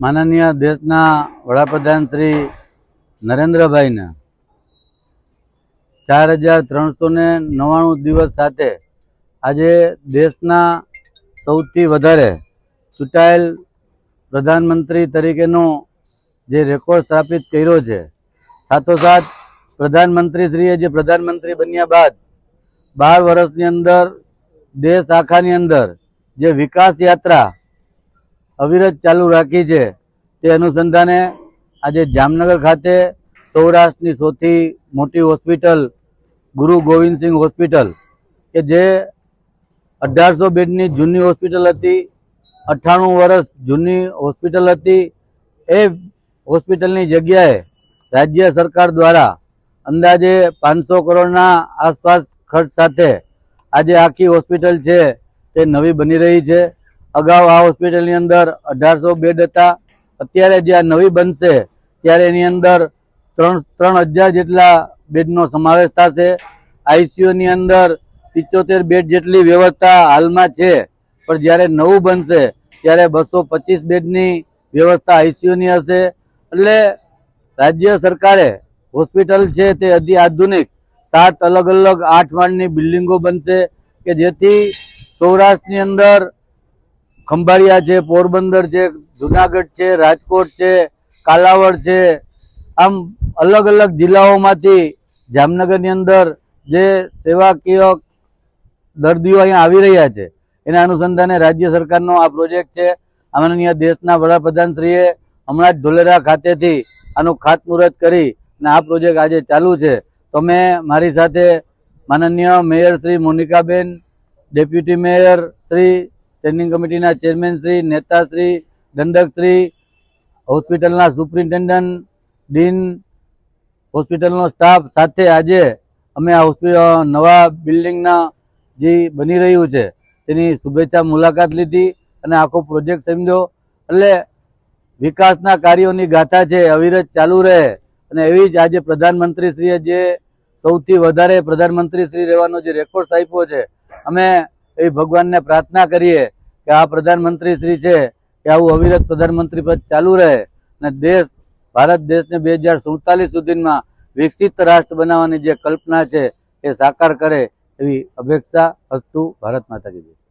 માનનીય દેશના વડાપ્રધાન શ્રી નરેન્દ્રભાઈના 4399 દિવસ સાથે આજે દેશના સૌથી વધારે ચૂંટાયેલ પ્રધાનમંત્રી તરીકેનો જે રેકોર્ડ સ્થાપિત કર્યો છે, સાથોસાથ પ્રધાનમંત્રીશ્રીએ જે પ્રધાનમંત્રી બન્યા બાદ 12 વર્ષની અંદર દેશ આખાની અંદર જે વિકાસ યાત્રા અવિરત ચાલુ રાખી છે, તે અનુસંધાને આજે જામનગર ખાતે સૌરાષ્ટ્રની સૌથી મોટી હોસ્પિટલ ગુરુ ગોવિંદસિંહ હોસ્પિટલ કે જે 1800 બેડની જૂની હોસ્પિટલ હતી, 98 વર્ષ જૂની હોસ્પિટલ હતી, એ હોસ્પિટલની જગ્યાએ રાજ્ય સરકાર દ્વારા અંદાજે 500 કરોડના આસપાસ ખર્ચ સાથે આજે આખી હોસ્પિટલ છે તે નવી બની રહી છે। અગાઉ આ હોસ્પિટલની અંદર 1800 બેડ હતા, અત્યારે જે આ નવી બનશે ત્યારે એની અંદર 3000 જેટલા બેડનો સમાવેશ થશે। આઈસીયુની અંદર 75 બેડ જેટલી વ્યવસ્થા હાલમાં છે, પણ જ્યારે નવું બનશે ત્યારે 225 બેડની વ્યવસ્થા આઈસીયુની હશે। એટલે રાજ્ય સરકારે હોસ્પિટલ છે તે અતિ આધુનિક 7 અલગ અલગ 8 માળની બિલ્ડિંગો બનશે કે જેથી સૌરાષ્ટ્રની અંદર ખંભાળિયા છે, પોરબંદર છે, જુનાગઢ છે, રાજકોટ છે, કાલાવડ છે, આમ અલગ અલગ જિલ્લાઓમાંથી જામનગરની અંદર જે સેવાકીય દર્દીઓ અહીંયા આવી રહ્યા છે, એના અનુસંધાને રાજ્ય સરકારનો આ પ્રોજેક્ટ છે। માનનીય દેશના વડાપ્રધાનશ્રીએ હમણાં જ ધોલેરા ખાતેથી આનું ખાતમુહૂર્ત કરી અને આ પ્રોજેક્ટ આજે ચાલુ છે। તો મેં મારી સાથે માનનીય mayor Shri મોનિકાબેન, deputy mayor Shri, standing કમિટીના ચેરમેન શ્રી, નેતાશ્રી, દંડકશ્રી, હોસ્પિટલના સુપ્રિન્ટેન્ડન્ટ, ડીન, હોસ્પિટલનો સ્ટાફ સાથે આજે અમે આ નવા બિલ્ડિંગના જે બની રહ્યું છે તેની શુભેચ્છા મુલાકાત લીધી અને આખો પ્રોજેક્ટ સમજો। એટલે વિકાસના કાર્યોની ગાથા છે અવિરત ચાલુ રહે અને એવી જ આજે પ્રધાનમંત્રીશ્રીએ જે સૌથી વધારે પ્રધાનમંત્રીશ્રી રહેવાનો જે રેકોર્ડ આપ્યો છે, અમે એ ભગવાનને પ્રાર્થના કરીએ કે આ પ્રધાનમંત્રીશ્રી છે કે આવું અવિરત પ્રધાનમંત્રી પદ ચાલુ રહે અને દેશ, ભારત દેશને 2047 સુધીમાં વિકસિત રાષ્ટ્ર બનાવવાની જે કલ્પના છે એ સાકાર કરે એવી અપેક્ષા। અસ્તુ, ભારત માતા કી જય।